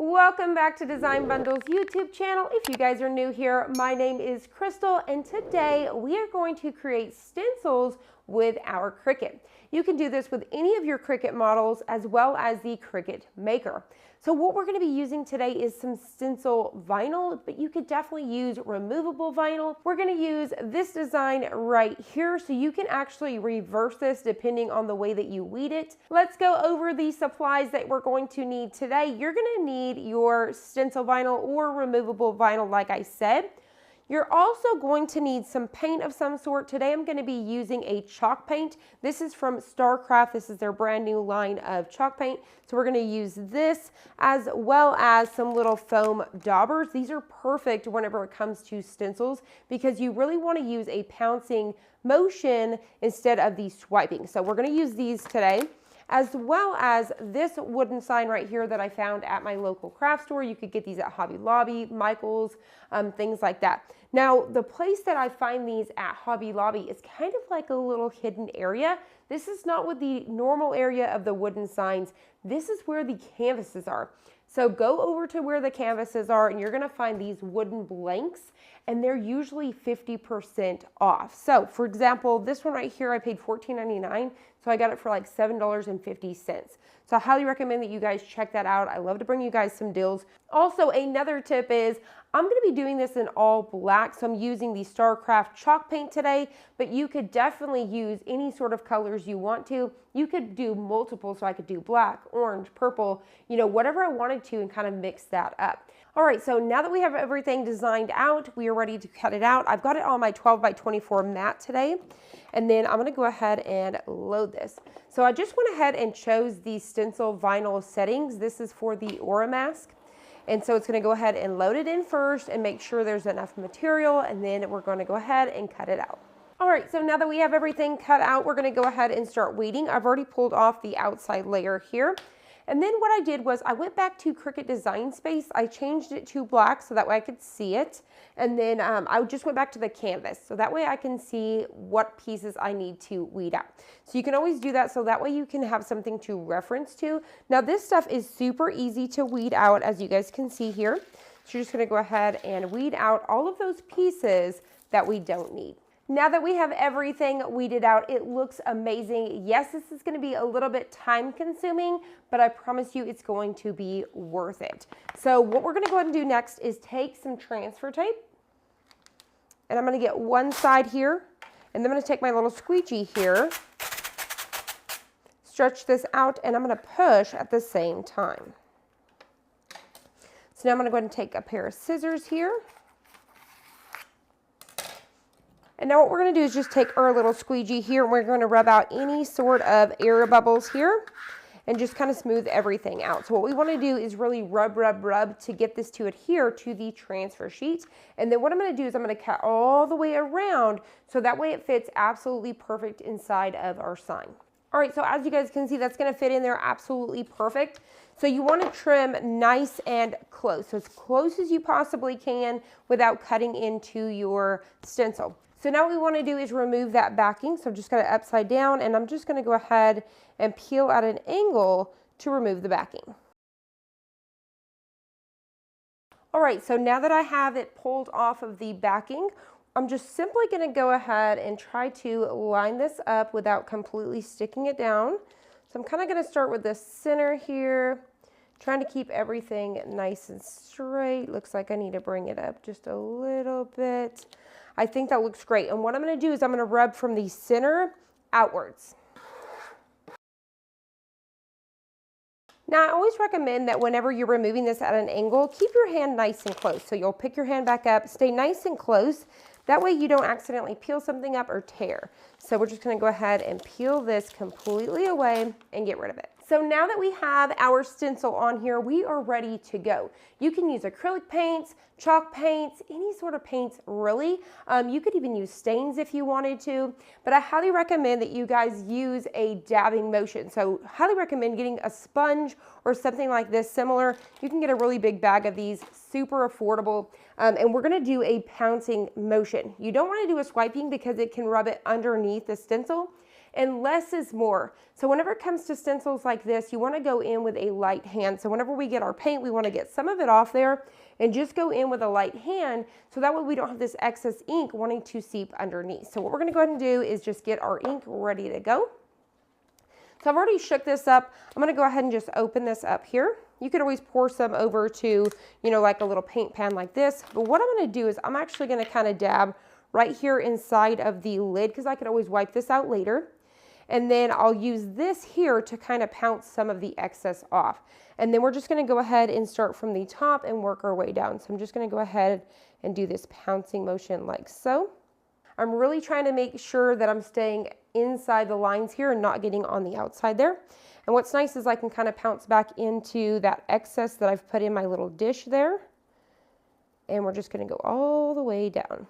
Welcome back to Design Bundle's YouTube channel. If you guys are new here, my name is Crystal, and today we are going to create stencils with our Cricut. You can do this with any of your Cricut models as well as the Cricut Maker. So what we're going to be using today is some stencil vinyl, but you could definitely use removable vinyl. We're going to use this design right here, so you can actually reverse this depending on the way that you weed it. Let's go over the supplies that we're going to need today. You're going to need your stencil vinyl or removable vinyl, like I said. You're also going to need some paint of some sort. Today I'm going to be using a chalk paint. This is from Starcraft. This is their brand new line of chalk paint. So we're going to use this as well as some little foam daubers. These are perfect whenever it comes to stencils because you really want to use a pouncing motion instead of the swiping. So we're going to use these today, as well as this wooden sign right here that I found at my local craft store. You could get these at Hobby Lobby, Michael's, things like that. Now, the place that I find these at Hobby Lobby is kind of like a little hidden area. This is not with the normal area of the wooden signs. This is where the canvases are. So go over to where the canvases are and you're gonna find these wooden blanks, and they're usually 50% off. So for example, this one right here, I paid $14.99. So I got it for like $7.50. So I highly recommend that you guys check that out. I love to bring you guys some deals. Also, another tip is I'm going to be doing this in all black. So I'm using the Starcraft chalk paint today, but you could definitely use any sort of colors you want to. You could do multiple, so I could do black, orange, purple, you know, whatever I wanted to, and kind of mix that up. All right, so now that we have everything designed out, we are ready to cut it out. I've got it on my 12 by 24 mat today, and then I'm gonna go ahead and load this. So I just went ahead and chose the stencil vinyl settings. This is for the Aura mask. And so it's gonna go ahead and load it in first and make sure there's enough material, and then we're gonna go ahead and cut it out. All right, so now that we have everything cut out, we're gonna go ahead and start weeding. I've already pulled off the outside layer here. And then what I did was I went back to Cricut Design Space. I changed it to black so that way I could see it. And then I just went back to the canvas. So that way I can see what pieces I need to weed out. So you can always do that so that way you can have something to reference to. Now this stuff is super easy to weed out, as you guys can see here. So you're just gonna go ahead and weed out all of those pieces that we don't need. Now that we have everything weeded out, it looks amazing. Yes, this is going to be a little bit time consuming, but I promise you it's going to be worth it. So what we're going to go ahead and do next is take some transfer tape, and I'm going to get one side here, and then I'm going to take my little squeegee here, stretch this out, and I'm going to push at the same time. So now I'm going to go ahead and take a pair of scissors here. And now what we're going to do is just take our little squeegee here, and we're going to rub out any sort of air bubbles here and just kind of smooth everything out. So what we want to do is really rub to get this to adhere to the transfer sheet. And then what I'm going to do is I'm going to cut all the way around so that way it fits absolutely perfect inside of our sign. All right, so as you guys can see, that's going to fit in there absolutely perfect. So you want to trim nice and close, so as close as you possibly can without cutting into your stencil. So now what we want to do is remove that backing. So I'm just going to upside down, and I'm just going to go ahead and peel at an angle to remove the backing. All right, so now that I have it pulled off of the backing, I'm just simply going to go ahead and try to line this up without completely sticking it down. So I'm kind of going to start with the center here, trying to keep everything nice and straight. Looks like I need to bring it up just a little bit. I think that looks great. And what I'm going to do is I'm going to rub from the center outwards. Now, I always recommend that whenever you're removing this at an angle, keep your hand nice and close. So you'll pick your hand back up, stay nice and close. That way you don't accidentally peel something up or tear. So we're just going to go ahead and peel this completely away and get rid of it. So now that we have our stencil on here, we are ready to go. You can use acrylic paints, chalk paints, any sort of paints really. You could even use stains if you wanted to, but I highly recommend that you guys use a dabbing motion. So highly recommend getting a sponge or something like this similar. You can get a really big bag of these, super affordable. And we're gonna do a pouncing motion. You don't wanna do a swiping because it can rub it underneath the stencil. and less is more. So whenever it comes to stencils like this, you want to go in with a light hand. So whenever we get our paint, we want to get some of it off there and just go in with a light hand, so that way we don't have this excess ink wanting to seep underneath. So what we're going to go ahead and do is just get our ink ready to go. So I've already shook this up. I'm going to go ahead and just open this up here. You could always pour some over to, you know, like a little paint pan like this. But what I'm going to do is I'm actually going to kind of dab right here inside of the lid, because I could always wipe this out later. And then I'll use this here to kind of pounce some of the excess off. And then we're just going to go ahead and start from the top and work our way down. So I'm just going to go ahead and do this pouncing motion like so. I'm really trying to make sure that I'm staying inside the lines here and not getting on the outside there. And what's nice is I can kind of pounce back into that excess that I've put in my little dish there. And we're just going to go all the way down.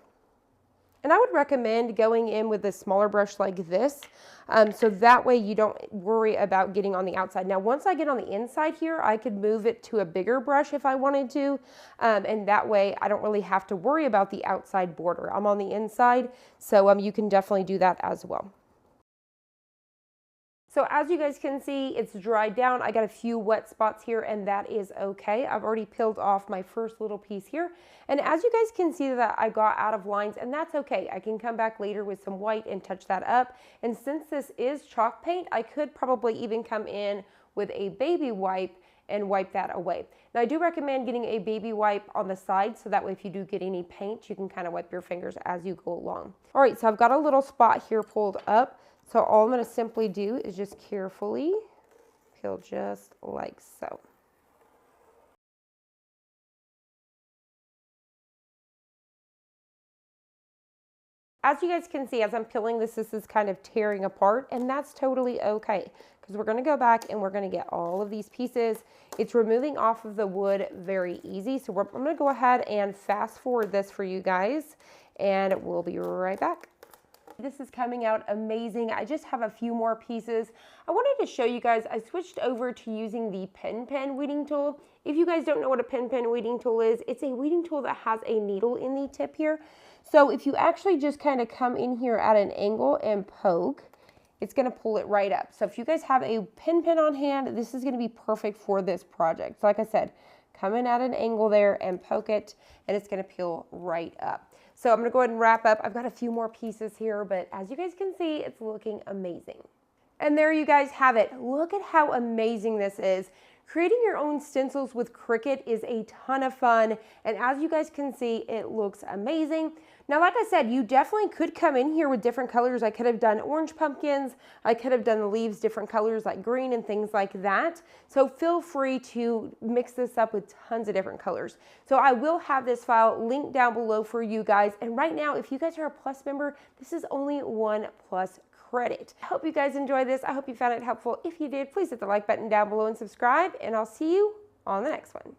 And I would recommend going in with a smaller brush like this, so that way you don't worry about getting on the outside. Now, once I get on the inside here, I could move it to a bigger brush if I wanted to, and that way I don't really have to worry about the outside border. I'm on the inside, so you can definitely do that as well. So as you guys can see, it's dried down. I got a few wet spots here, and that is okay. I've already peeled off my first little piece here. And as you guys can see that I got out of lines, and that's okay. I can come back later with some white and touch that up. And since this is chalk paint, I could probably even come in with a baby wipe and wipe that away. Now I do recommend getting a baby wipe on the side, so that way if you do get any paint, you can kind of wipe your fingers as you go along. All right, so I've got a little spot here pulled up. So all I'm going to simply do is just carefully peel just like so. As you guys can see, as I'm peeling this, this is kind of tearing apart, and that's totally okay, because we're going to go back and we're going to get all of these pieces. It's removing off of the wood very easy. So I'm going to go ahead and fast forward this for you guys, and we'll be right back. This is coming out amazing. I just have a few more pieces. I wanted to show you guys, I switched over to using the pen weeding tool. If you guys don't know what a pen weeding tool is, it's a weeding tool that has a needle in the tip here. So if you actually just kind of come in here at an angle and poke, it's going to pull it right up. So if you guys have a pen on hand, this is going to be perfect for this project. So like I said, come in at an angle there and poke it, and it's going to peel right up. So I'm going to go ahead and wrap up. I've got a few more pieces here, but as you guys can see, it's looking amazing. And there you guys have it. Look at how amazing this is. Creating your own stencils with Cricut is a ton of fun, and as you guys can see, it looks amazing. Now, like I said, you definitely could come in here with different colors. I could have done orange pumpkins. I could have done the leaves different colors like green and things like that. So feel free to mix this up with tons of different colors. So I will have this file linked down below for you guys. And right now, if you guys are a Plus member, this is only 1 Plus credit. I hope you guys enjoyed this. I hope you found it helpful. If you did, please hit the like button down below and subscribe, and I'll see you on the next one.